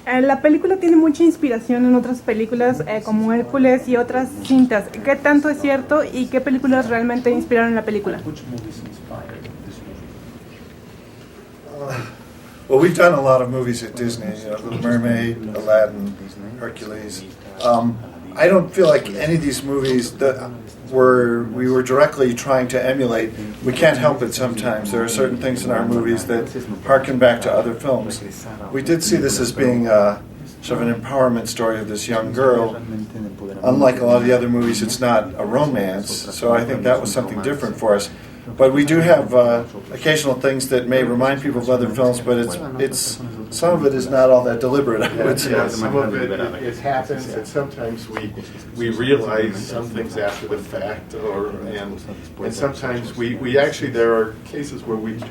La película tiene mucha inspiración en otras películas como Hércules y otras cintas. ¿Qué tanto es cierto y qué películas realmente inspiraron la película? Well, we've done a lot of movies at Disney, Little Mermaid, Aladdin, Hercules. I don't feel like any of these movies that we were directly trying to emulate. We can't help it sometimes. There are certain things in our movies that harken back to other films. We did see this as being sort of an empowerment story of this young girl. Unlike a lot of the other movies, it's not a romance, so I think that was something different for us. But we do have occasional things that may remind people of other films, but it's some of it is not all that deliberate, I would say. Yeah, some of it happens, and sometimes we realize some things after the fact, and sometimes we actually, there are cases where we've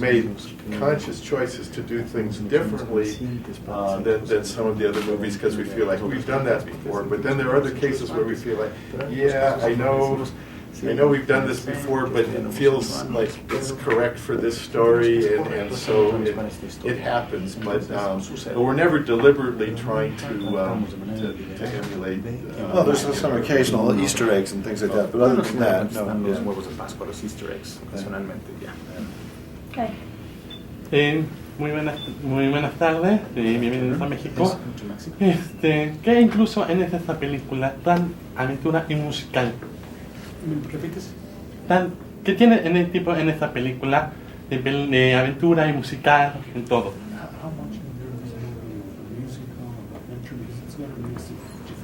made conscious choices to do things differently than some of the other movies because we feel like we've done that before. But then there are other cases where we feel like, yeah, I know we've done this before, but it feels like it's correct for this story, and so it happens. But we're never deliberately trying to emulate. Well, there's some occasional Easter eggs and things like that, but other than that, no. Los huevos de Pascua, los Easter eggs, ocasionalmente, ya. Okay. Muy buenas tardes, bienvenidos a México. Que incluso en esta película tan aventura y musical. ¿Repites? ¿Qué tiene en esta película de aventura y musical en todo?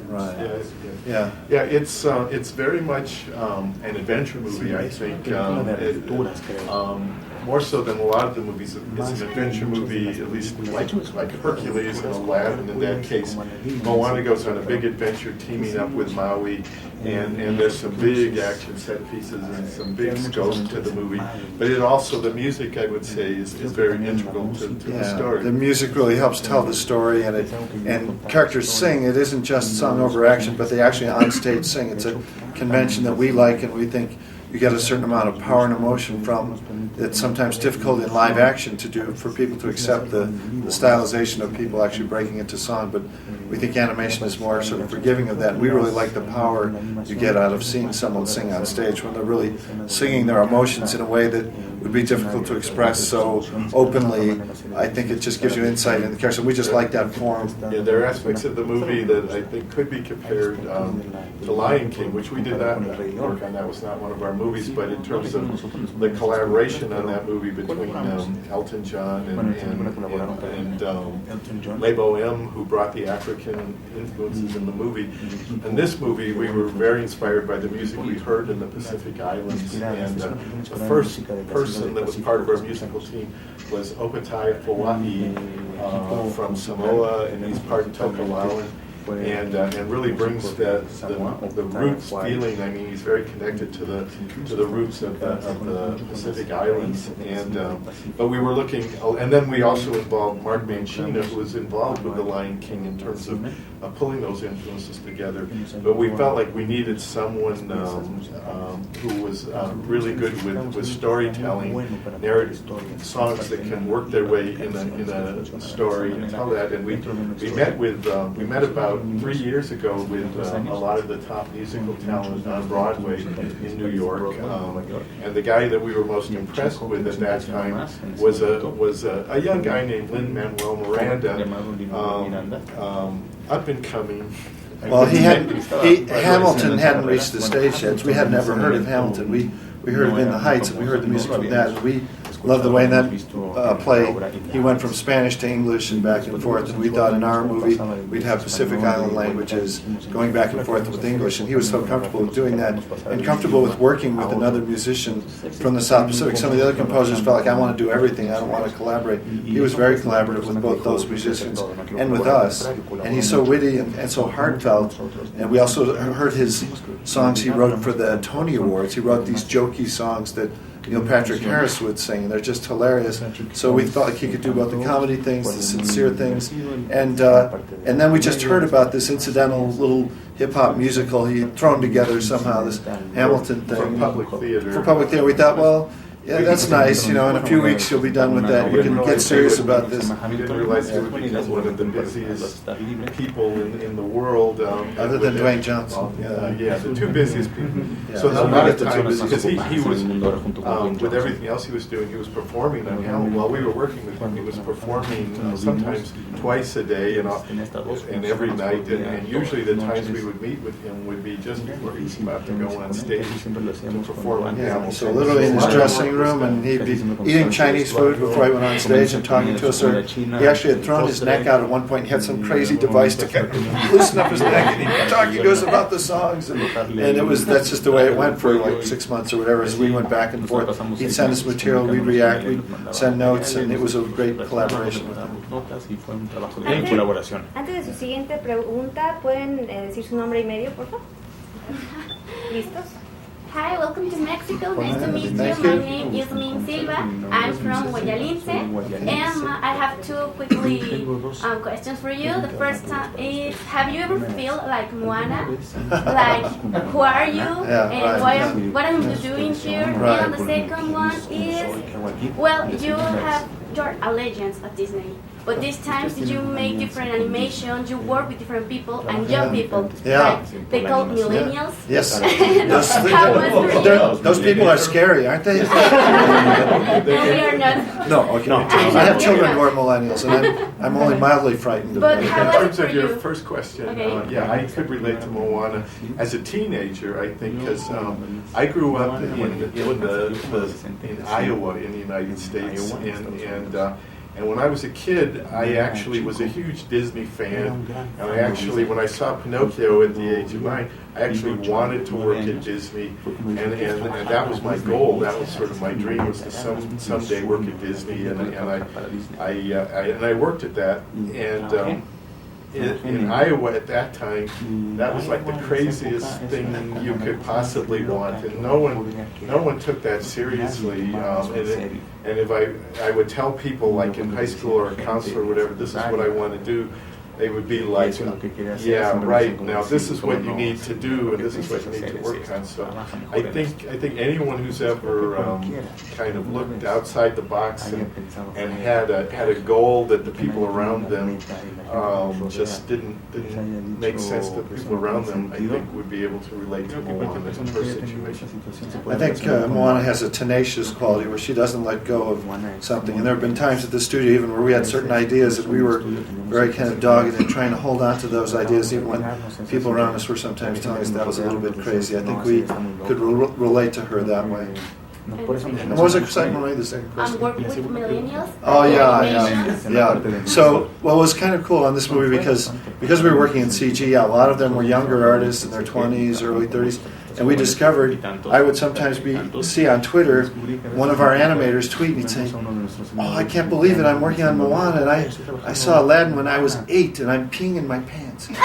Right. Yeah. It's very much an adventure movie. I think more so than a lot of the movies. It's an adventure movie, at least like Hercules and Aladdin. In that case, Moana goes on a big adventure, teaming up with Maui, and there's some big action set pieces and some big scope to the movie. But it also, the music, I would say, is very integral to the story. The music really helps tell the story, and characters sing. It isn't just sung over action, but they actually on stage sing. It's a convention that we like, and we think you get a certain amount of power and emotion from. It's sometimes difficult in live action to do, for people to accept the stylization of people actually breaking into song, but we think animation is more sort of forgiving of that. And we really like the power you get out of seeing someone sing on stage when they're really singing their emotions in a way that would be difficult to express so openly. I think it just gives you insight in the character. We just like that form. Yeah, there are aspects of the movie that I think could be compared to Lion King, which we did not work on. That was not one of our movies, but in terms of the collaboration on that movie between Elton John and Lebo M, who brought the African influences in the movie. In this movie, we were very inspired by the music we heard in the Pacific Islands, and the first person that was part of our musical team was Opatai Fawai from Samoa, and he's part Tokelauan. And really brings the roots feeling. I mean, he's very connected to the roots of the Pacific Islands. And but we were looking, and then we also involved Mark Mancina, who was involved with the Lion King in terms of pulling those influences together. But we felt like we needed someone who was really good with storytelling, narrative songs that can work their way in a story and tell that. And we met about 3 years ago with a lot of the top musical talent on Broadway in New York, and the guy that we were most impressed with at that time was a young guy named Lin-Manuel Miranda, up and coming. Well, Hamilton hadn't reached the stage yet, so we had never heard of Hamilton. We heard him in the Heights, and we heard the music from that, and we loved the way in that play he went from Spanish to English and back and forth, and we thought in our movie we'd have Pacific Island languages going back and forth with English, and he was so comfortable with doing that and comfortable with working with another musician from the South Pacific. Some of the other composers felt like, I want to do everything, I don't want to collaborate. He was very collaborative with both those musicians and with us, and he's so witty and so heartfelt. And we also heard his songs he wrote for the Tony Awards. He wrote these jokey songs that Neil Patrick Harris would sing, and they're just hilarious. So we thought like he could do both the comedy things, the sincere things, and then we just heard about this incidental little hip-hop musical he had thrown together somehow, this Hamilton thing. For public theater. For public theater. We thought, well, Yeah, that's nice. In a few weeks you'll be done with that. You can get serious about this. We didn't realize he would become one of the busiest people in the world. Other than Dwayne Johnson. Yeah, the two busiest people. Yeah. So Yeah. a lot of times, because he was, with everything else he was doing, he was performing on Hamilton. While we were working with him, he was performing sometimes twice a day and every night. And usually the times we would meet with him would be just before he's about to go on stage to perform on Hamilton. So literally in his dressing room, and he'd be eating Chinese food before he went on stage and talking to us. Or he actually had thrown his neck out at one point. He had some crazy device to kind of loosen up his neck, and he'd be talking to us about the songs. And that's just the way it went for like 6 months or whatever. As we went back and forth, he'd send us material, we'd react, we'd send notes, and it was a great collaboration with him. Antes de su siguiente pregunta, ¿pueden decir su nombre y medio, por favor? ¿Listos? Hi, welcome to Mexico. Nice to meet you. Thank My you. name is Min Silva. I'm from Guayalince, and I have two quickly questions for you. The first is: have you ever felt like Moana? Like, who are you, and what am I doing here? Right. And the second one is: well, you have your allegiance at Disney. But these times did you make different animations, you work with different people and young people, Yeah. like they call millennials. Yes. How was for you? Those people are scary, aren't they? No, we are not. No, okay. I have children who are millennials, and I'm only mildly frightened of But them. how In was it terms for of your you? first question, Okay. yeah, I could relate to Moana as a teenager. I think because I grew up in Iowa in the United States, and when I was a kid, I actually was a huge Disney fan, and I actually, when I saw Pinocchio at the age of 9, I actually wanted to work at Disney, and that was my goal. That was sort of my dream, was to someday work at Disney, and I worked at that, and. In Iowa at that time, that was like the craziest thing you could possibly want, and no one took that seriously. And if I would tell people, like in high school or a counselor or whatever, this is what I want to do, they would be like, yeah, right, now this is what you need to do, and this is what you need to work on. So I think anyone who's ever kind of looked outside the box and had a goal that the people around them just didn't make sense to the people around them, I think would be able to relate to Moana in her situation. I think Moana has a tenacious quality where she doesn't let go of something. And there have been times at the studio even where we had certain ideas that we were very kind of dogged in trying to hold on to those ideas, even when people around us were sometimes telling us that was a little bit crazy. I think we could relate to her that way. And what was the second one? The second question? Working with millennials. Oh yeah. So what was kind of cool on this movie because we were working in CG, a lot of them were younger artists in their 20s, early 30s, and we discovered I would sometimes see on Twitter one of our animators tweet and he'd say, "Oh, I can't believe it! I'm working on Moana, and I saw Aladdin when I was 8, and I'm peeing in my pants." And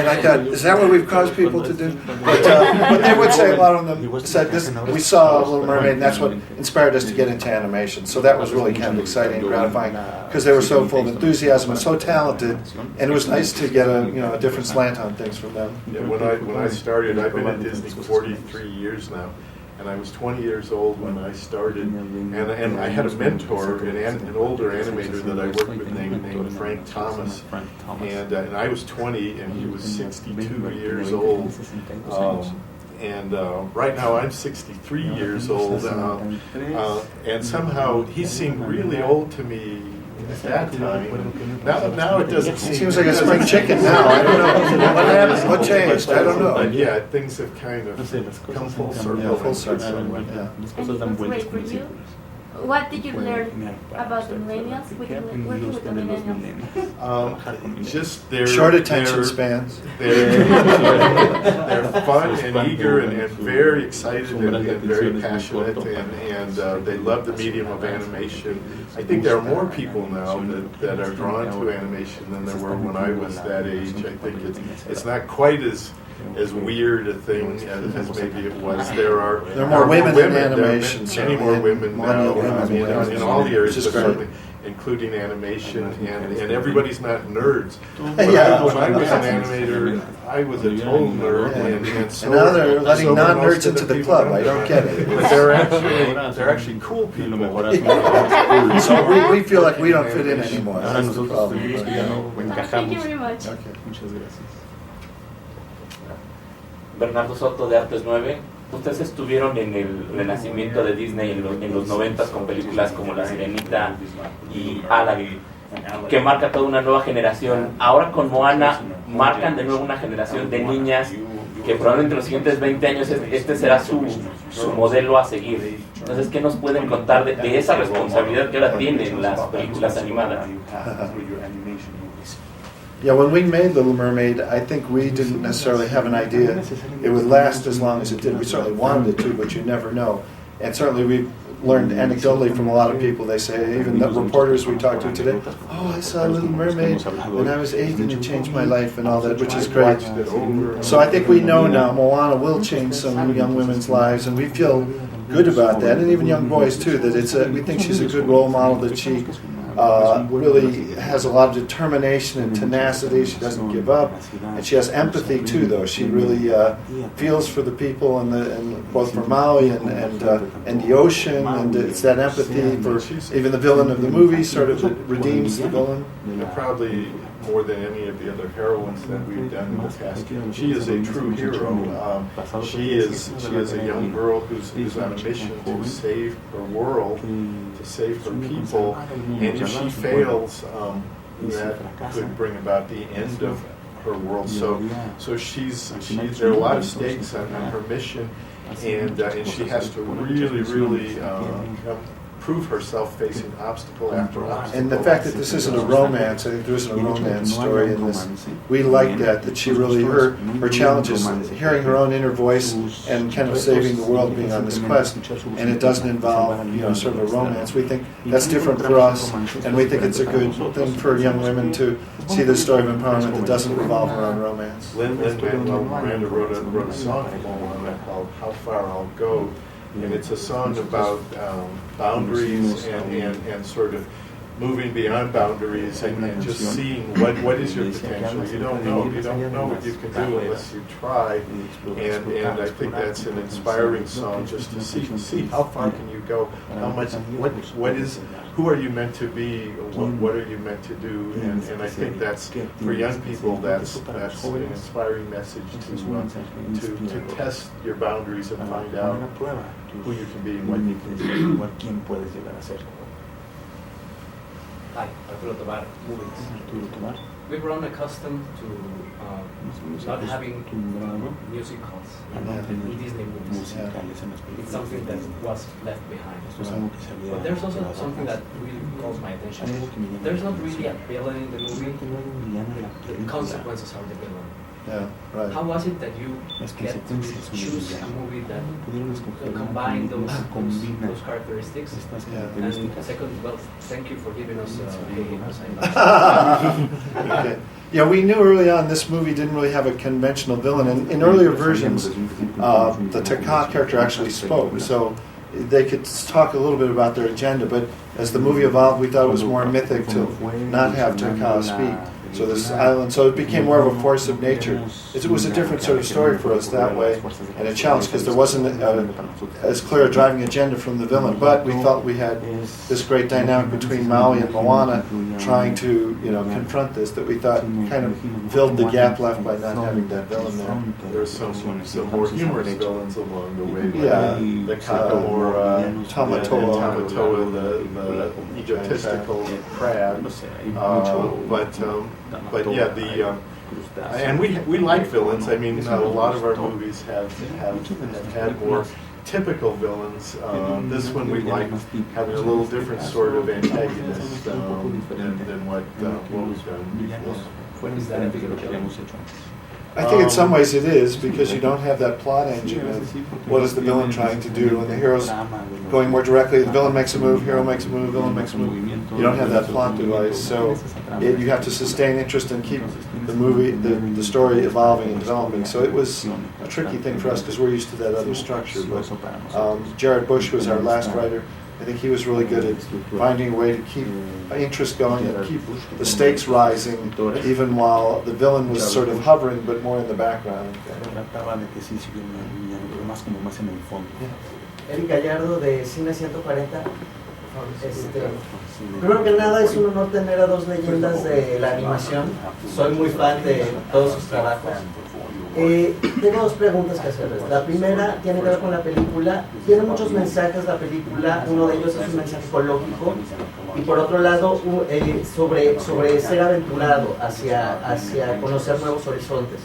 I thought, is that what we've caused people to do? But they would say, a lot of them said this. We saw Little Mermaid, and that's what inspired us to get into animation. So that was really kind of exciting and gratifying because they were so full of enthusiasm and so talented, and it was nice to get a different slant on things from them. Yeah, when I started, I've been at Disney 43 years now, and I was 20 years old when I started, and I had a mentor, an older animator that I worked with named Frank Thomas, and I was 20 and he was 62 years old. And right now I'm 63 years old, and somehow he seemed really old to me at that time. Now it doesn't seem. It seems like a spring chicken now. I don't know what happened. What changed? I don't know. But yeah, things have kind of come full circle. Yeah, full circle. Yeah. And great for you. What did you learn about the millennials? Working with the millennials. Just their Short attention spans. They're fun and eager and very excited and very passionate, and they love the medium of animation. I think there are more people now that are drawn to animation than there were when I was that age. I think it's not quite as weird a thing as maybe it was. There are more women in animation. Many more women now. Women, in all the areas, but certainly including animation, and everybody's not nerds. Yeah. When I was an animator, I was a total nerd, and so And now they're letting so were non-nerds most of into the people club. in I don't get it. But they're actually cool people. So we feel like we don't fit in anymore. That's the problem. Thank you very much. Okay. Muchas gracias. Bernardo Soto de Artes 9. Ustedes estuvieron en el renacimiento de Disney en los 90s con películas como La Sirenita y Aladdin, que marca toda una nueva generación. Ahora con Moana marcan de nuevo una generación de niñas que probablemente en los siguientes 20 años este será su modelo a seguir. Entonces, ¿qué nos pueden contar de esa responsabilidad que ahora tienen las películas animadas? Yeah, when we made Little Mermaid, I think we didn't necessarily have an idea it would last as long as it did. We certainly wanted it to, but you never know. And certainly we've learned anecdotally from a lot of people. They say, even the reporters we talked to today, oh, I saw Little Mermaid when I was 8 and it changed my life and all that, which is great. So I think we know now Moana will change some young women's lives, and we feel good about that, and even young boys too, that we think she's a good role model, that she really has a lot of determination and tenacity. She doesn't give up, and she has empathy too. Though she really feels for the people, and both for Maui and the ocean, and it's that empathy for even the villain of the movie. Sort of redeems the villain. And probably more than any of the other heroines that we've done in the past, she is a true hero. She is a young girl who's on a mission to save her world, to save her people, and if she fails, that could bring about the end of her world. So there are a lot of stakes on her mission, and she has to really prove herself facing obstacle after obstacle. And the fact that this isn't a romance, I think there isn't a romance story in this. We like that she really, her challenge is hearing her own inner voice and kind of saving the world, being on this quest, and it doesn't involve, sort of a romance. We think that's different for us, and we think it's a good thing for young women to see this story of empowerment that doesn't revolve around romance. Lin-Manuel Miranda wrote a song for Moana called "How Far I'll Go," and it's a song about boundaries and sort of moving beyond boundaries and just seeing what is your potential. You don't know what you can do unless you try, and I think that's an inspiring song, just to see how far can you go, how much, who are you meant to be, what are you meant to do, and I think that's, for young people, that's an inspiring message to test your boundaries and find out who you can be and what you can do. Hi, Arturo Tobar, movies. We've grown accustomed to not having musicals in Disney movies. It's something that was left behind. But there's also something that really calls my attention. There's not really a villain in the movie. The consequences are the villain. Yeah, right. How was it that you get to choose a movie that combine those characteristics? And second, well, thank you for giving us Okay. Yeah, we knew early on this movie didn't really have a conventional villain. And in earlier versions, the Taka character actually spoke, so they could talk a little bit about their agenda. But as the movie evolved, we thought it was more mythic to not have Taka speak. So this island, so it became more of a force of nature. It was a different sort of story for us that way, and a challenge because there wasn't as clear a driving agenda from the villain. But we felt we had this great dynamic between Maui and Moana, trying to confront this, that we thought kind of filled the gap left by not having that villain there. There's some more humorous villains along the way. Yeah, the Kakamora, Tamatoa, the egotistical crab. But yeah, and we like villains. I mean, a lot of our movies have had more typical villains. This one we like having a little different sort of antagonist than what was done before. I think in some ways it is, because you don't have that plot engine of what is the villain trying to do, and the hero's going more directly. The villain makes a move, hero makes a move, villain makes a move. You don't have that plot device, so you have to sustain interest and keep the movie, the story evolving and developing. So it was a tricky thing for us because we're used to that other structure. But Jared Bush, who was our last writer, I think he was really good at finding a way to keep interest going and keep the stakes rising, even while the villain was sort of hovering, but more in the background. Eric Gallardo de Cine 140. Primero que nada es un honor tener a dos leyendas de la animación. Soy muy fan de todos sus trabajos. Tengo dos preguntas que hacerles. La primera tiene que ver con la película. Tiene muchos mensajes la película. Uno de ellos es un mensaje ecológico y por otro lado sobre ser aventurado hacia conocer nuevos horizontes.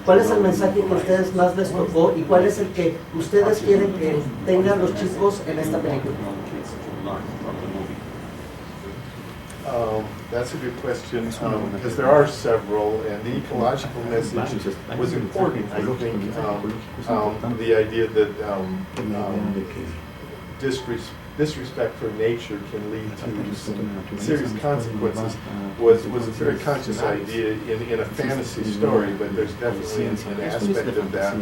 ¿Cuál es el mensaje que a ustedes más les tocó y cuál es el que ustedes quieren que tengan los chicos en esta película? That's a good question, because there are several, and the ecological message was important, I think. The idea that disrespect for nature can lead to some serious consequences was a very conscious idea in a fantasy story, but there's definitely an aspect of that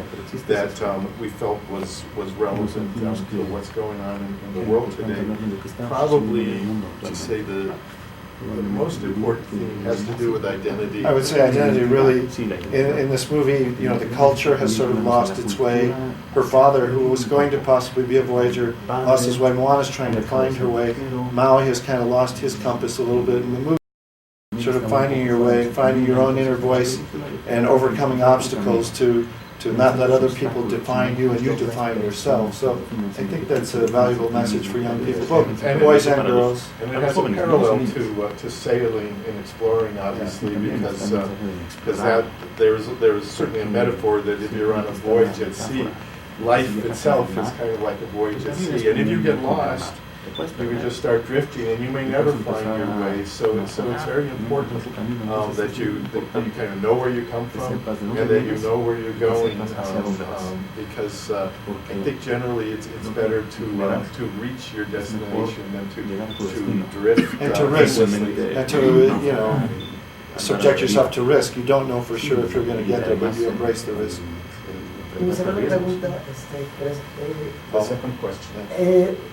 we felt was relevant to what's going on in the world today. Probably, to say the most important thing has to do with identity. I would say identity really, in this movie, you know, the culture has sort of lost its way. Her father, who was going to possibly be a voyager, lost his way. Moana's trying to find her way. Maui has kind of lost his compass a little bit in the movie. Sort of finding your way, finding your own inner voice, and overcoming obstacles to not let other people define you and you define yourself. So I think that's a valuable message for young people, both boys and girls. And it has a parallel to sailing and exploring, obviously, because that there's certainly a metaphor that if you're on a voyage at sea, life itself is kind of like a voyage at sea. And if you get lost, you can just start drifting, and you may never find your way. So it's very important that you kind of know where you come from and that you know where you're going, because I think generally it's better to reach your destination than to drift and to risk, and to subject yourself to risk. You don't know for sure if you're going to get there, but you embrace the risk. Mi segunda pregunta,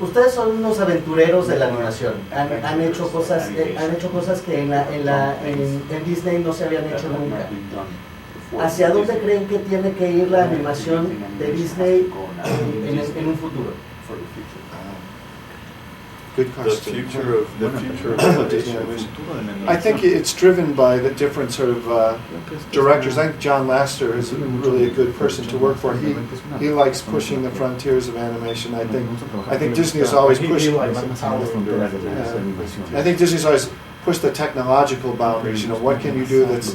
ustedes son unos aventureros de la animación, han hecho cosas que en Disney no se habían hecho nunca. ¿Hacia dónde creen que tiene que ir la animación de Disney en un futuro? Good question. The future of Disney animation. I think it's driven by the different sort of directors. I think John Lasseter is really a good person to work for. He likes pushing the frontiers of animation. I think Disney has always pushed. I think Disney's always pushed the technological boundaries. You know, what can you do that's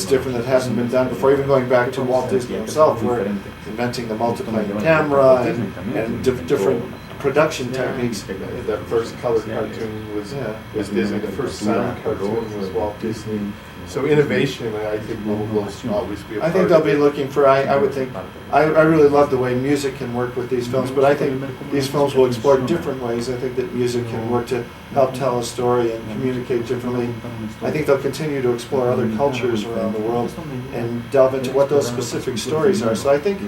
different, that hasn't been done before? Even going back to Walt Disney himself, where inventing the multiplane camera and different production techniques. That first color cartoon was Disney. The first sound cartoon was Walt Disney. So innovation, I think, will always be a part. I think they'll be looking for. I would think. I really love the way music can work with these films, but I think these films will explore different ways. I think that music can work to help tell a story and communicate differently. I think they'll continue to explore other cultures around the world and delve into what those specific stories are. So I think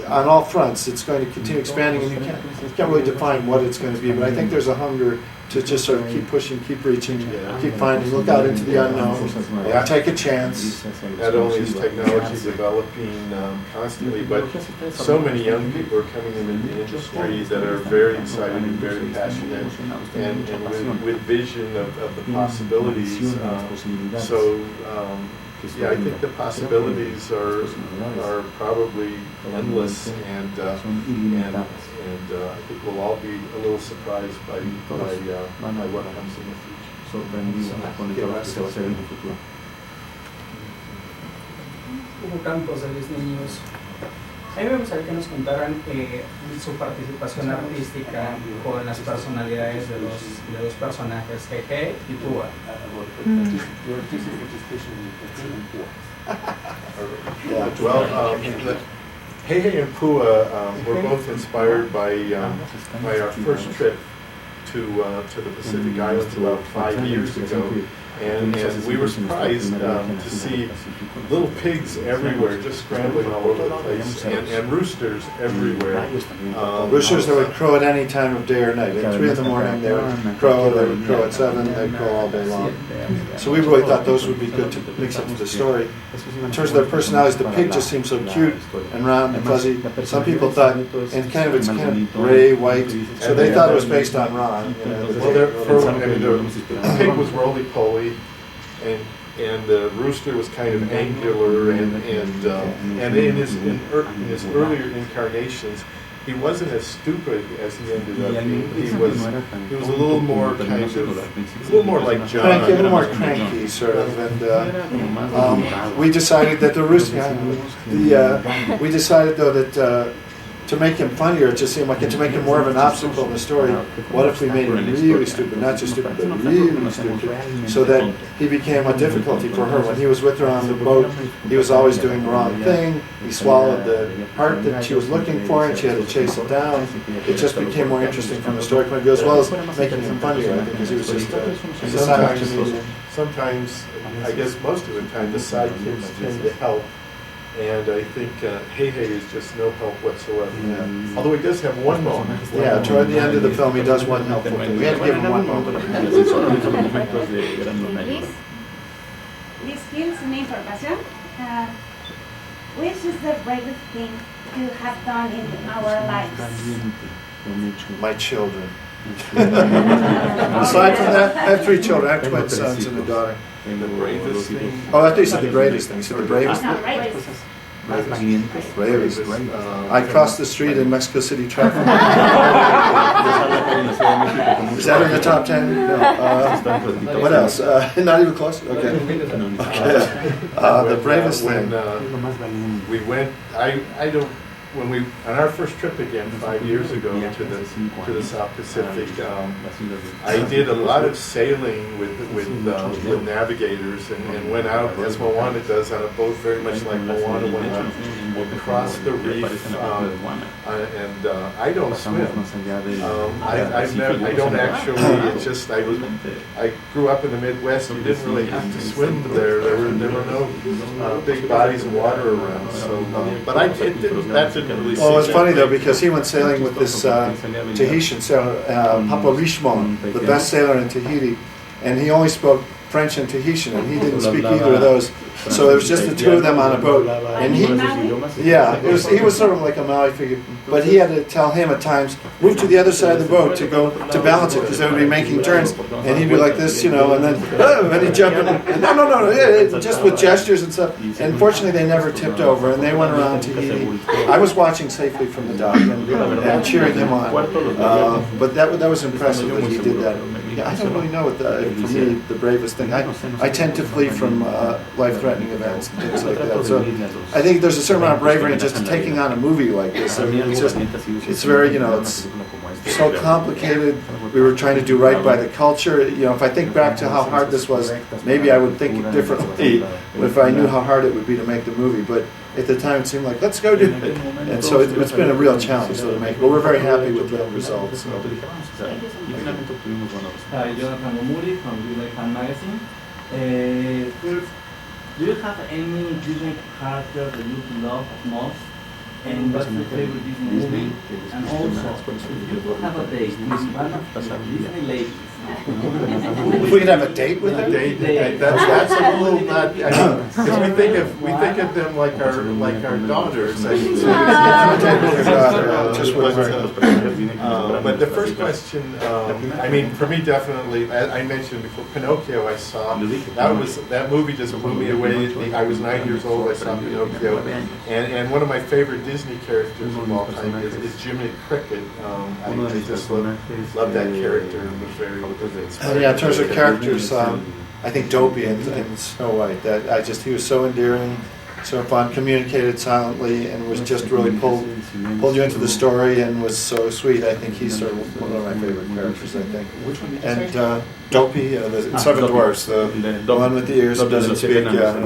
on all fronts it's going to continue expanding, and you can't really define what it's going to be, but I think there's a hunger to just sort of keep pushing, keep reaching, keep finding, look out into the unknown, take a chance. Not only is technology developing constantly, but so many young people are coming into the industry that are very excited and very passionate and with vision of the possibilities. I think the possibilities are probably endless, and I think we'll all be a little surprised by what comes in the future. Hugo Campos de Disney News. A mí me gustaría que nos contaran su participación artística con las personalidades de los personajes Hehe y Pua. Hehe and Pua were both inspired by our first trip to the Pacific Islands about 5 years ago. And we were surprised to see little pigs everywhere, just scrambling all over the place, and roosters everywhere. Roosters that would crow at any time of day or night. At 3 in the morning they would crow at 7, they'd crow all day long. So we really thought those would be good to mix into the story. In terms of their personalities, the pig just seemed so cute and round and fuzzy. Some people thought, and it's kind of gray, white, so they thought it was based on Ron. Well, the pig was roly-poly, and the rooster was kind of angular, and in his earlier incarnations, he wasn't as stupid as he ended up being. He was a little more like John. A little more cranky, sort of. And we decided that the rooster. We decided though that. To make him funnier, it just seemed like to make him more of an obstacle in the story. What if we made him really stupid, not just stupid, but really stupid, so that he became a difficulty for her. When he was with her on the boat, he was always doing the wrong thing. He swallowed the heart that she was looking for, and she had to chase it down. It just became more interesting from the story point of view, as well as making him funnier, I think, because he was just a silent comedian. Sometimes, I guess most of the time, the sidekicks tend to help. And I think Hey Hey is just no help whatsoever. Yeah. Although he does have one moment. Yeah, toward the end of the film, he does one helpful thing. We had to give him one moment. This gives me information. Which is the bravest thing you have done in our lives? My children. Aside from that, I have 3 children. I have twin sons and a daughter. The bravest thing? Oh, I thought you said the greatest thing. You said the bravest thing? Bravest. I crossed the street in Mexico City traffic. Is that in the top 10? No. What else? Not even close? Okay. The bravest thing. We went, I don't, when we, on our first trip again 5 years ago to the South Pacific, I did a lot of sailing with navigators and went out as Moana does on a boat, very much like Moana went out across the reef. And I don't swim. I don't actually. It's just I grew up in the Midwest. You didn't really have to swim there. There were no big bodies of water around. So, but that didn't really. Well, it's funny though because he went sailing with this Tahitian sailor, Papa Richemont, the best sailor in Tahiti, and he only spoke French and Tahitian, and he didn't speak either of those. So it was just the 2 of them on a boat, and he was sort of like a Maui figure, but he had to tell him at times, move to the other side of the boat to balance it, because they would be making turns, and he'd be like this, and then he'd jump in, and no, just with gestures and stuff. And fortunately, they never tipped over, and they went around Tahiti. I was watching safely from the dock and cheering him on, but that was impressive that he did that. Yeah, I don't really know what for me the bravest thing. I tend to flee from life-threatening events and things like that. So I think there's a certain amount of bravery in just taking on a movie like this. I mean, it's very, it's so complicated. We were trying to do right by the culture. If I think back to how hard this was, maybe I would think differently if I knew how hard it would be to make the movie. But at the time, it seemed like, let's go do it. And so it's been a real challenge to make, but we're very happy with the results. So. Jonathan Omuri from Disney Fan Magazine. First, do you have any Disney character that you love most? And what's your favorite Disney movie? And also, if you could have a date with one of the Disney ladies. If we could have a date with them? That's a little not. Because we think of them like our daughters. But the first question, I mean, for me, definitely. I mentioned before, Pinocchio. I saw that movie just blew me away. I was 9 years old. I saw Pinocchio, and one of my favorite Disney characters of all time is Jiminy Cricket. I just love that character. It was very. In terms of characters, I think Dopey and Snow White. He was so endearing, so fun, communicated silently, and was just really pulled you into the story, and was so sweet. I think he's sort of one of my favorite characters. I think. And Dopey, the Seven Dwarfs, the one with the ears who doesn't speak. Yeah,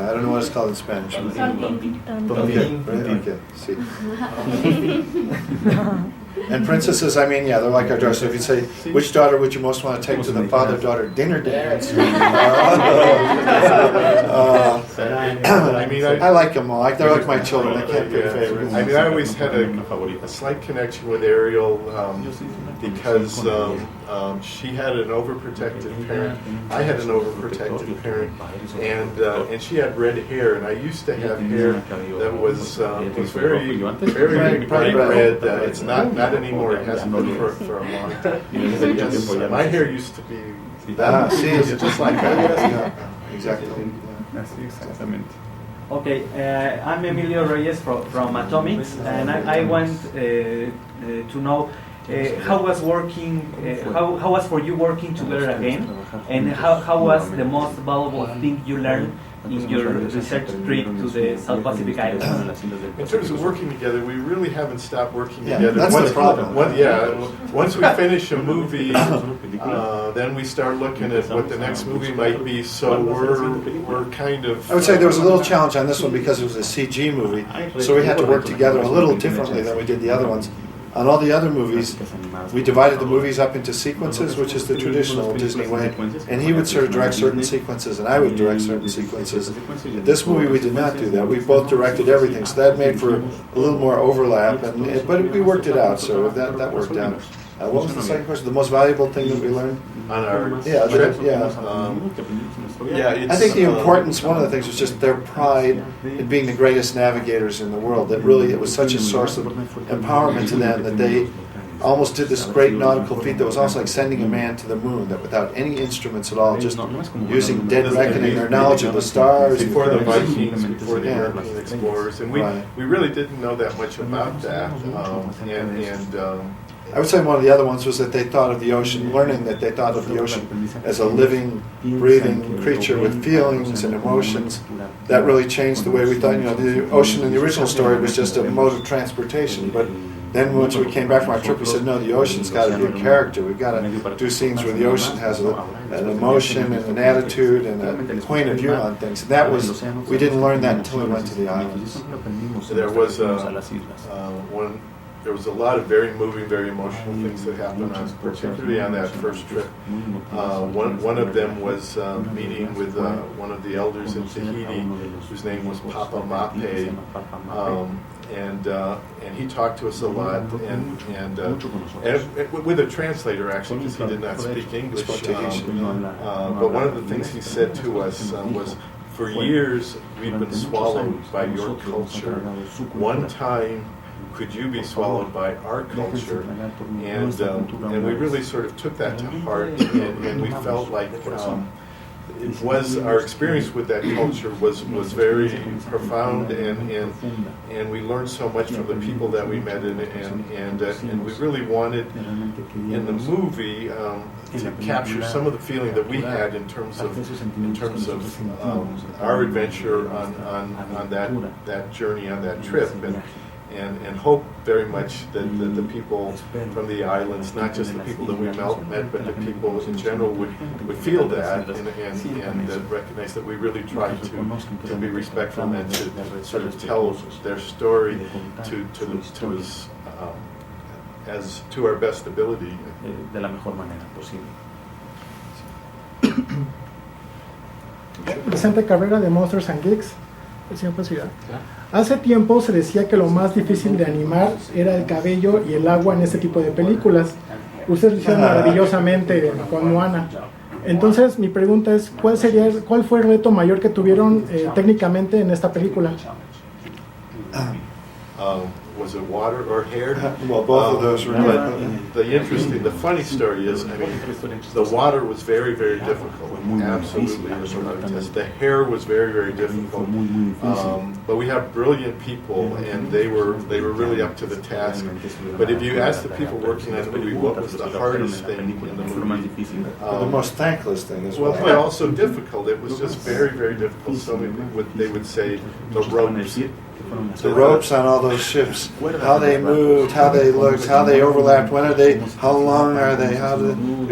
I don't know what it's called in Spanish. Okay, see. And princesses, I mean, yeah, they're like our daughters. So if you say, which daughter would you most want to take to the father-daughter dinner dance? I like them all. They're like my children. I can't pick favorites. I mean, I always had a slight connection with Ariel because she had an overprotective parent. I had an overprotective parent, and she had red hair, and I used to have hair that was very bright red. It's not anymore. It hasn't been for a long time. Yes, my hair used to be just like that. Yeah, exactly. Okay, I'm Emilio Reyes from Atomics, and I want to know how was for you working together again, and how was the most valuable thing you learned in your research trip to the South Pacific Islands? In terms of working together, we really haven't stopped working Yeah, together. that's the problem. Once we finish a movie, then we start looking at what the next movie might be. So we're kind of. I would say there was a little challenge on this one because it was a CG movie, so we had to work together a little differently than we did the other ones. On all the other movies, we divided the movies up into sequences, which is the traditional Disney way, and he would sort of direct certain sequences, and I would direct certain sequences. This movie, we did not do that. We both directed everything, so that made for a little more overlap, but we worked it out, so that worked out. What was the second question? The most valuable thing that we learned? On our trip? I think the importance, one of the things was just their pride in being the greatest navigators in the world, that really it was such a source of empowerment to them that they almost did this great nautical feat that was almost like sending a man to the moon, that without any instruments at all, just using dead reckoning, their knowledge of the stars. Before the Vikings, before the European explorers, and we really didn't know that much about that, I would say one of the other ones was that they thought of the ocean, learning that they thought of the ocean as a living, breathing creature with feelings and emotions. That really changed the way we thought. You know, the ocean in the original story was just a mode of transportation, but then once we came back from our trip, we said, no, the ocean's got to be a character. We've got to do scenes where the ocean has an emotion and an attitude and a point of view on things. And that was, we didn't learn that until we went to the islands. There was a lot of very moving, very emotional things that happened, particularly on that first trip. One of them was meeting with one of the elders in Tahiti, whose name was Papa Mape, and he talked to us a lot, and with a translator actually, because he did not speak English. But one of the things he said to us was, for years we've been swallowed by your culture. One time, could you be swallowed by our culture? And we really sort of took that to heart, and we felt like it was our experience with that culture was very profound, and we learned so much from the people that we met, and we really wanted in the movie to capture some of the feeling that we had in terms of our adventure on that journey, on that trip, and hope very much that the people from the islands, not just the people that we met, but the people in general would feel that and recognize that we really tried to be respectful and to sort of tell their story as to our best ability. De la mejor manera posible. Vicente Cabrera de Monsters and Geeks, el señor presidente. Hace tiempo se decía que lo más difícil de animar era el cabello y el agua en este tipo de películas. Ustedes lo hicieron maravillosamente con Moana. Entonces mi pregunta es, ¿cuál fue el reto mayor que tuvieron técnicamente en esta película? Was it water or hair? Well, both of those were the funny story is, I mean, the water was very, very difficult. Absolutely. The hair was very, very difficult. But we have brilliant people, and they were really up to the task. But if you ask the people working on the movie what was the hardest thing in the movie, the most thankless thing as well. Well, but also difficult. It was just very, very difficult. So they would say the ropes. the ropes on all those ships, how they moved, how they looked, how they overlapped, when are they, how long are they,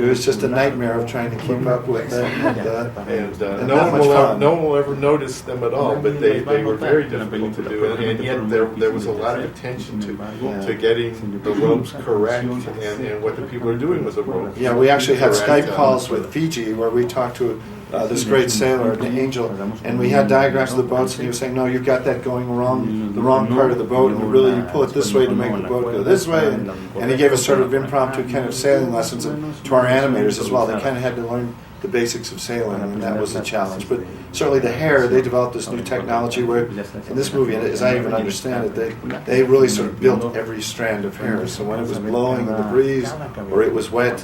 it was just a nightmare of trying to keep up with that. And no one will ever notice them at all, but they were very difficult to do, and yet there was a lot of attention to getting the ropes correct and what the people are doing with the ropes. Yeah, we actually had Skype calls with Fiji where we talked to this great sailor, the Angel, and we had diagrams of the boats, and he was saying, no, you've got that going wrong, the wrong part of the boat, and really you pull it this way to make the boat go this way, and he gave us sort of impromptu kind of sailing lessons to our animators as well. They kind of had to learn the basics of sailing, and that was a challenge. But certainly the hair, they developed this new technology where, in this movie, as I even understand it, they really sort of built every strand of hair. So when it was blowing in the breeze, or it was wet,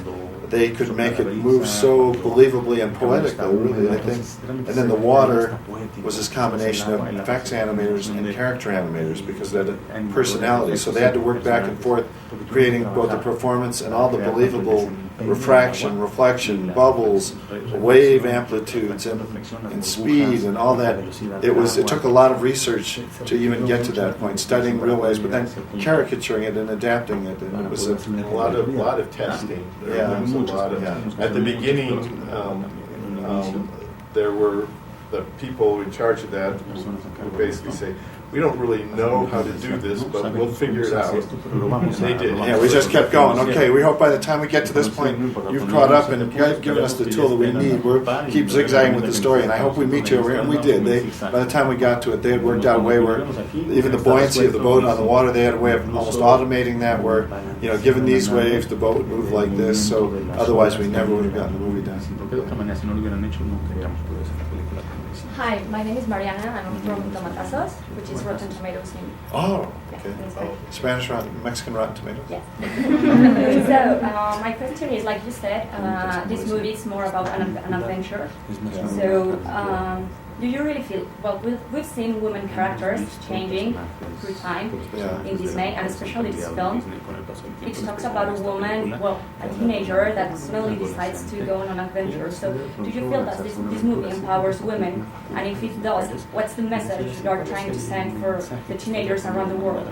they could make it move so believably and poetically, really, I think. And then the water was this combination of effects animators and character animators because they had personality. So they had to work back and forth, creating both the performance and all the believable refraction, reflection, bubbles, wave amplitudes, and speed, and all that. It took a lot of research to even get to that point, studying real waves, but then caricaturing it and adapting it. And it was a lot of testing. There was a lot of, at the beginning, there were the people in charge of that who basically say, we don't really know how to do this, but we'll figure it out. They did. Yeah, we just kept going. Okay, we hope by the time we get to this point, you've caught up and given us the tool that we need. We'll keep zigzagging with the story, and I hope we meet you over here. And we did. By the time we got to it, they had worked out a way where even the buoyancy of the boat on the water, they had a way of almost automating that where, given these waves, the boat would move like this, so otherwise we never would have gotten the movie done. Hi, my name is Mariana, and I'm from Tomatazos, which is Rotten Tomatoes in... Oh, okay. Spanish Mexican Rotten Tomatoes? Yes. So, my question is, like you said, this movie is more about an adventure. So, do you really feel, well, we've seen women characters changing through time in Disney, and especially this film. It talks about a woman, well, a teenager that suddenly decides to go on an adventure. So do you feel that this movie empowers women? And if it does, what's the message you are trying to send for the teenagers around the world?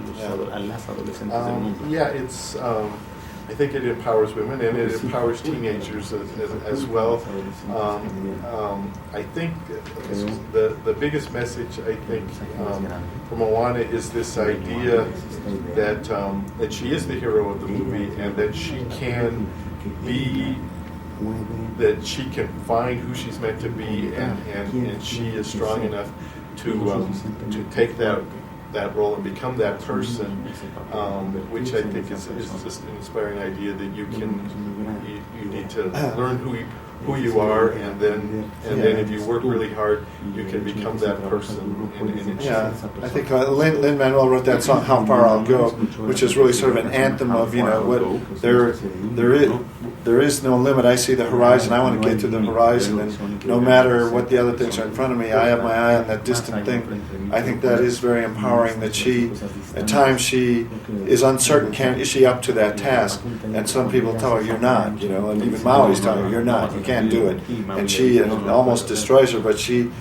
It's... I think it empowers women and it empowers teenagers as well. I think the biggest message, I think, from Moana is this idea that she is the hero of the movie and that she can be, that she can find who she's meant to be and she is strong enough to take that role and become that person, which I think is just an inspiring idea that you need to learn who you are, and then if you work really hard, you can become that person. I think Lin-Manuel wrote that song "How Far I'll Go," which is really sort of an anthem of what there is no limit. I see the horizon. I want to get to the horizon, and no matter what the other things are in front of me, I have my eye on that distant thing. I think that is very empowering. That at times she is uncertain. Is she up to that task? And some people tell her you're not. And even Maui's telling her you're not. You can't do it. And she almost destroys her. But she,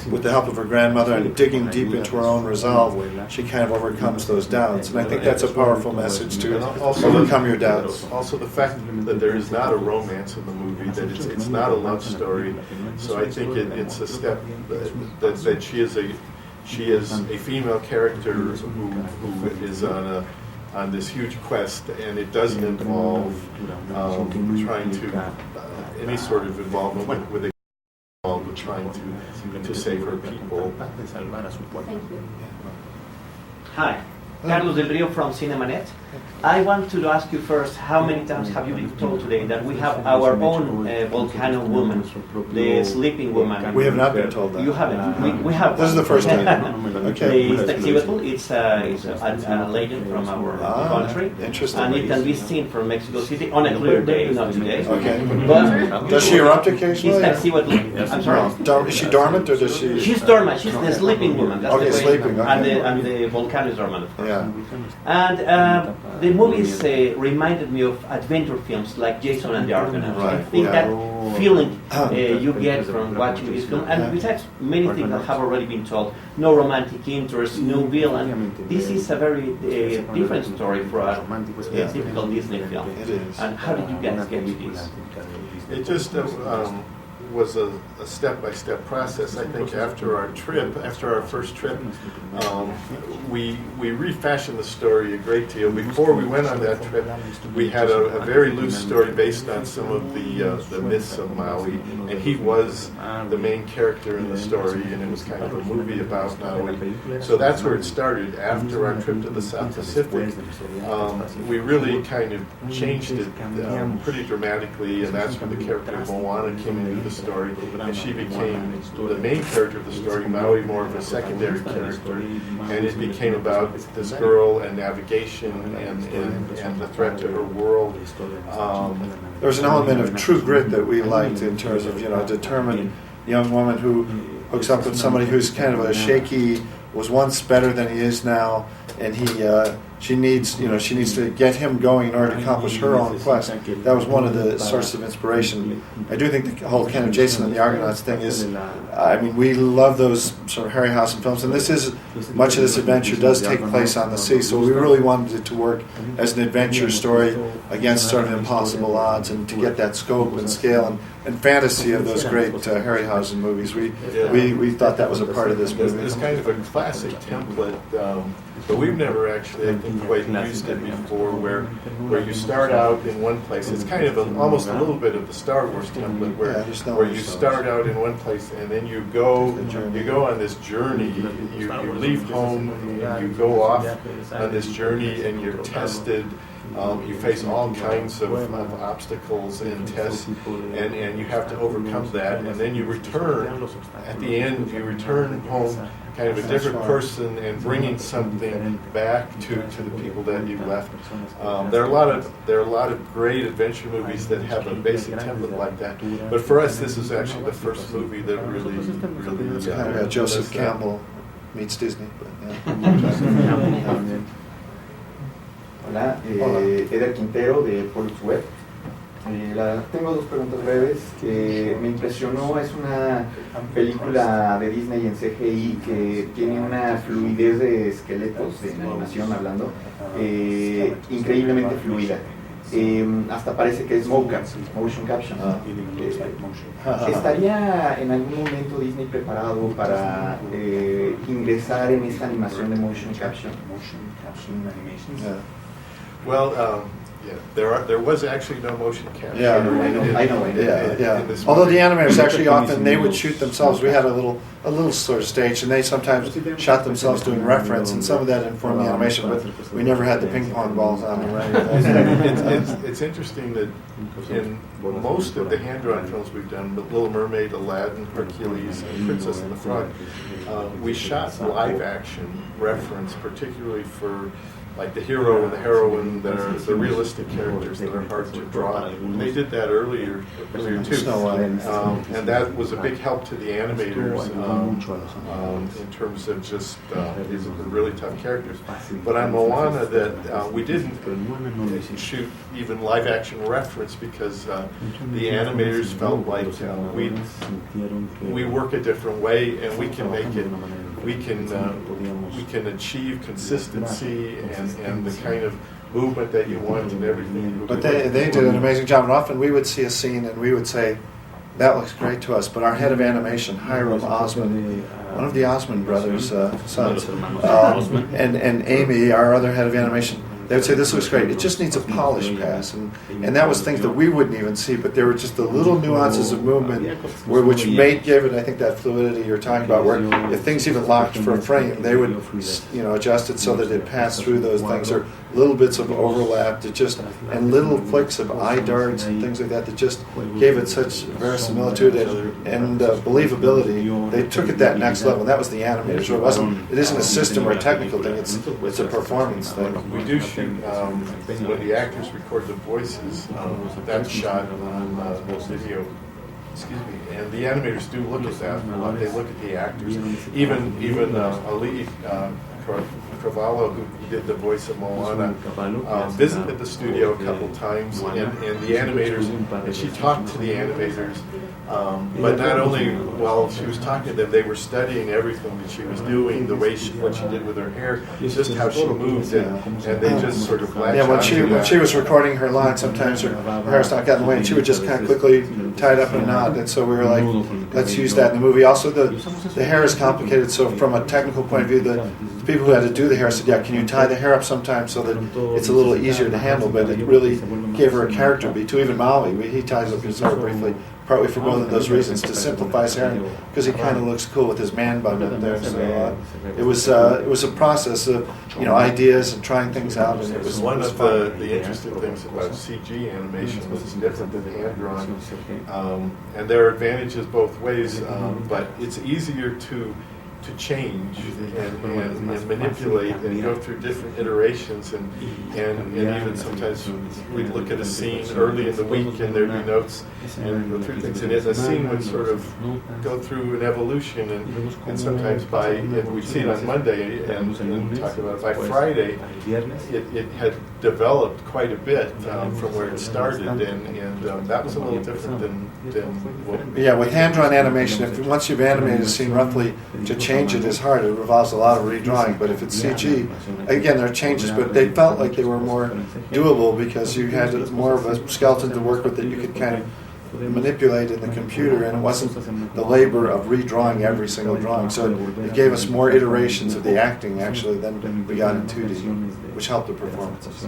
with the help of her grandmother and digging deep into her own resolve, she kind of overcomes those doubts. And I think that's a powerful message to overcome your doubts. Also the fact that there is not a romance in the movie, that it's not a love story. So I think it's a step that she is a female character who is on this huge quest, and it doesn't involve trying to any sort of involvement with a but trying to save her people. Thank you. Hi, Carlos Del Rio from Cinemanet. I want to ask you first, how many times have you been told today that we have our own volcano woman, the sleeping woman? We have not been told that. You haven't. We have. This is the first time. Okay. It's Taxiwatl. It's a legend from our country. Interesting. And it can be seen from Mexico City on a clear day, not today. Okay. But does she erupt occasionally? She's Taxiwatl. I'm sorry. Is she dormant or does she? She's dormant. She's the sleeping woman. That's okay, the way. Sleeping. Okay. And the volcano is dormant. Yeah. And the movies reminded me of adventure films like Jason and the Argonauts. Right. I think that feeling you get from watching this film, and besides many things that have already been told, no romantic interest, no villain. This is a very different story for a typical Disney film. It is. And how did you guys get with this? It just was a step-by-step process. I think after our first trip, we refashioned the story a great deal. Before we went on that trip, we had a very loose story based on some of the myths of Maui, and he was the main character in the story, and it was kind of a movie about Maui. So that's where it started. After our trip to the South Pacific, we really kind of changed it pretty dramatically, and that's when the character of Moana came into the story, and she became the main character of the story, Maui more of a secondary character, and it became about this girl and navigation and the threat to her world. There was an element of true grit that we liked in terms of, a determined young woman who hooks up with somebody who's kind of a shaky, was once better than he is now, and she needs to get him going in order to accomplish her own quest. That was one of the sources of inspiration. I do think the whole kind of Jason and the Argonauts thing is, we love those sort of Harryhausen films, and much of this adventure does take place on the sea, so we really wanted it to work as an adventure story against sort of impossible odds, and to get that scope and scale and fantasy of those great Harryhausen movies. We thought that was a part of this movie. It's kind of a classic template, but we've never actually, I think, quite used it before, where you start out in one place. It's kind of almost a little bit of the Star Wars template, where you start out in one place and then you go on this journey. You leave home and you go off on this journey, and you're tested. You face all kinds of obstacles and tests, and you have to overcome that, and then you return. At the end, you return home kind of a different person and bringing something back to the people that you left. There are a lot of great adventure movies that have a basic template like that, but for us, this is actually the first movie that really Joseph Campbell meets Disney. Hola, Eder Quintero de Pollux Web. Tengo dos preguntas breves. Me impresionó, es una película de Disney en CGI que tiene una fluidez de esqueletos, de animación hablando, increíblemente fluida. Hasta parece que es motion caption. ¿Estaría en algún momento Disney preparado para ingresar en esta animación de motion caption? Well, there was actually no motion capture. Yeah, I know. Although the animators actually often they would shoot themselves. We had a little sort of stage, and they sometimes shot themselves doing reference, and some of that informed the animation. But we never had the ping pong balls on them, right? It's interesting that in most of the hand-drawn films we've done, The Little Mermaid, Aladdin, Hercules, and Princess and the Frog, we shot live-action reference, particularly for like the hero and the heroine that are the realistic characters that are hard to draw. And they did that earlier too. And that was a big help to the animators in terms of just these are really tough characters. But on Moana, we didn't shoot even live action reference because the animators felt like we work a different way, and we can make it. We can achieve consistency and the kind of movement that you want and everything. But they did an amazing job, and often we would see a scene and we would say, that looks great to us, but our head of animation, Hiram Osmond, one of the Osmond brothers' sons, and Amy, our other head of animation, they would say, this looks great, it just needs a polish pass. And that was things that we wouldn't even see, but there were just the little nuances of movement which gave it, I think, that fluidity you're talking about, where if things even locked for a frame, they would adjust it so that it passed through those things, or little bits of overlap and little flicks of eye darts and things like that just gave it such verisimilitude and believability. They took it that next level, and that was the animators. So it isn't a system or a technical thing, it's a performance thing. We do shoot when the actors record the voices, that's shot on video. Excuse me, and the animators do look at that. They look at the actors. Even Ali Carvalho, who did the voice of Moana, visited the studio a couple times, and the animators, and she talked to the animators. But not only while she was talking to them, they were studying everything that she was doing, the way what she did with her hair, just how she moved, and they just sort of latched when she was recording her line, sometimes her hair stuck out in the way, and she would just kind of quickly tie it up in a knot. And so we were like, let's use that in the movie. Also, the hair is complicated, so from a technical point of view, the people who had to do the hair said, yeah, can you tie the hair up sometimes so that it's a little easier to handle? But it really gave her a character beat. To even Maui, he ties up his hair briefly, partly for both of those reasons, to simplify his hair, because he kind of looks cool with his man bun up there. So it was a process of ideas and trying things out, and it was one of fun. the interesting things about CG animation was it's different than hand drawn, and there are advantages both ways, but it's easier to change and manipulate and go through different iterations and even sometimes we'd look at a scene early in the week and there'd be notes and go through things, and the scene would sort of go through an evolution, and sometimes we'd see it on Monday and talk about it by Friday, it had developed quite a bit from where it started, and that was a little different than what with hand-drawn animation, once you've animated a scene roughly, to change it is hard. It involves a lot of redrawing. But if it's CG, again, there are changes, but they felt like they were more doable because you had more of a skeleton to work with that you could kind of manipulate in the computer, and it wasn't the labor of redrawing every single drawing. So it gave us more iterations of the acting, actually, than we got in 2D, which helped the performances.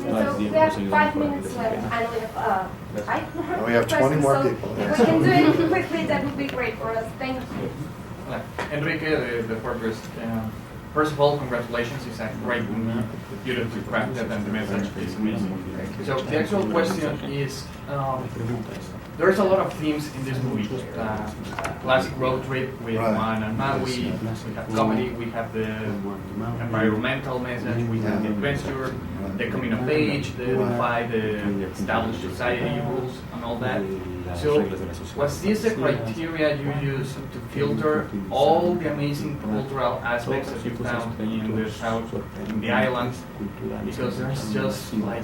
So we have 5 minutes left, and we have And we have 20 more so people. If we can do it quickly, that would be great for us. Thank you. Enrique, the portrait. First of all, congratulations. It's a great movie, beautifully crafted, and the message is amazing. So the actual question is, there's a lot of themes in this movie. Classic road trip with Moana and Maui. We have comedy. We have the environmental message. We have the adventure, the coming of age, the defy the established society rules, and all that. So, was this the criteria you used to filter all the amazing cultural aspects that you found in the South, in the islands? Because there's just like,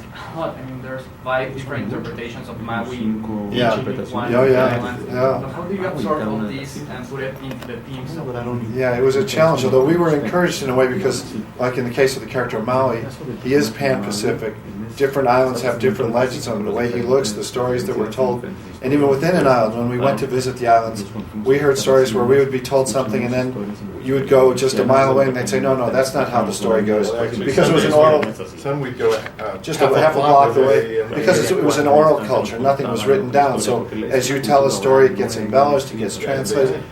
there's 5 different interpretations of Maui, each in one island. So how do you absorb all this and put it into the themes of the movie? Yeah, it was a challenge, although we were encouraged in a way because, like in the case of the character of Maui, he is Pan-Pacific. Different islands have different legends on him, the way he looks, the stories that were told. And even within an island, when we went to visit the islands, we heard stories where we would be told something and then you would go just a mile away and they'd say, no, that's not how the story goes. Because it was an oral, some we'd go just half a block away, because it was an oral culture, nothing was written down. So as you tell a story, it gets embellished, it gets translated.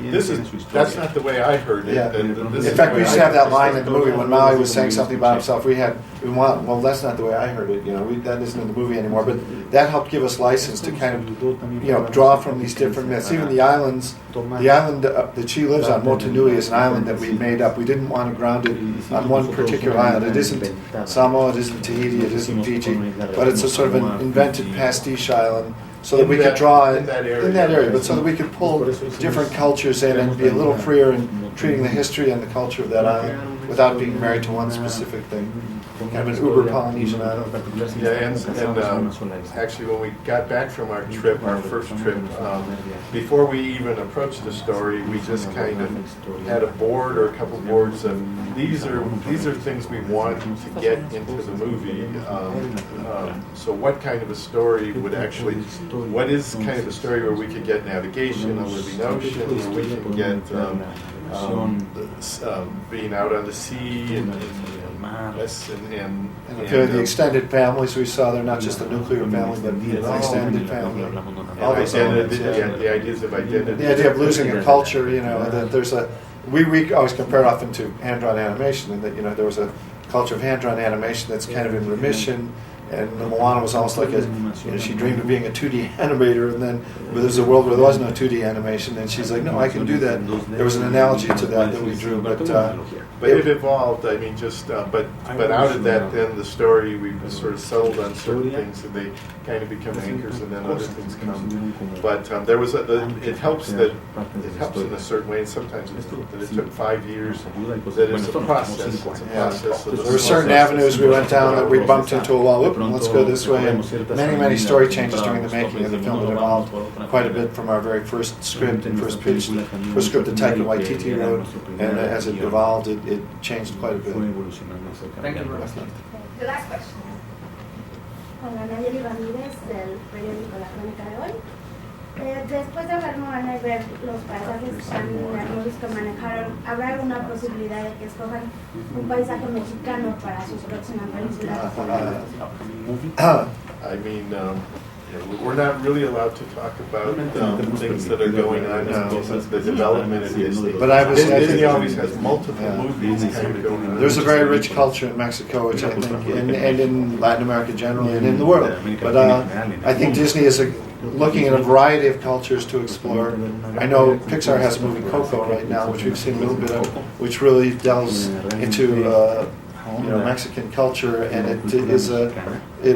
That's not the way I heard it. Yeah. In fact, we used to have that line in the movie when Maui was saying something about himself. Well, that's not the way I heard it. That isn't in the movie anymore. But that helped give us license to kind of, draw from these different myths. Even the island that she lives on, Motunui, is an island that we made up. We didn't want to ground it on one particular island. It isn't Samoa, it isn't Tahiti, it isn't Fiji, but it's a sort of an invented pastiche island, so that we could draw in that area, but so that we could pull different cultures in and be a little freer in treating the history and the culture of that island without being married to one specific thing. Kind of an uber Polynesian island. Yeah, and actually when we got back from our first trip, before we even approached the story, we just kind of had a board or a couple boards of these are things we want to get into the movie. So what kind of a story would actually, what is kind of a story where we could get navigation, a living ocean, where we can get being out on the sea and the extended families we saw, they're not just a nuclear family, but the extended family. All those the ideas of identity. The idea of losing a culture, that there's we always compare it often to hand-drawn animation, and that there was a culture of hand-drawn animation that's kind of in remission, And the Moana was almost like she dreamed of being a 2D animator, and then there's a world where there was no 2D animation, and she's like, no, I can do that. There was an analogy to that we drew, but it evolved. I mean, just but out of that, then the story we sort of settled on certain things, and they kind of become anchors, and then other things come. But there was it helps in a certain way, and sometimes it took 5 years. That it's a process. It's a process. There were certain avenues we went down that we bumped into a wall. Whoop, let's go this way. And many story changes during the making of the film that evolved quite a bit from our very first script and first pitch, first script that Taika Waititi wrote, and as it evolved, it changed quite a bit. Thank you very much. The last question. Hola, Nayeli Ramírez del periódico La Crónica de hoy. Después de ver Moana y ver los paisajes tan hermosos que manejaron, ¿habrá alguna posibilidad de que escojan un paisaje mexicano para su próxima película? I mean, we're not really allowed to talk about things that are going on in the development of Disney. But Disney always has multiple movies kind of going on. There's a very rich culture in Mexico, which I think, and in Latin America generally, and in the world. But I think Disney is looking at a variety of cultures to explore. I know Pixar has a movie, Coco, right now, which we've seen a little bit of, which really delves into Mexican culture, and it is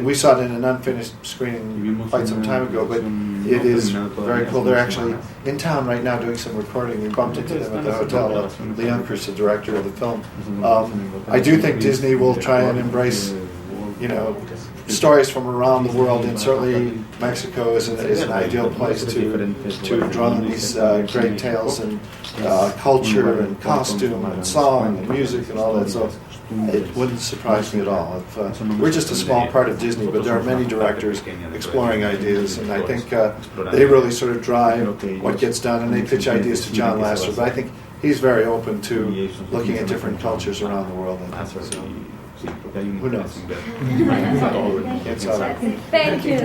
we saw it in an unfinished screening quite some time ago, but it is very cool. They're actually in town right now doing some recording. We bumped into them at the hotel. Leon Cruz, the director of the film. I do think Disney will try and embrace, stories from around the world, and certainly Mexico is an ideal place to draw on these great tales and culture and costume and song and music and all that. So it wouldn't surprise me at all. We're just a small part of Disney, but there are many directors exploring ideas, and I think they really sort of drive what gets done, and they pitch ideas to John Lasseter. But I think he's very open to looking at different cultures around the world. Who knows? Thank you.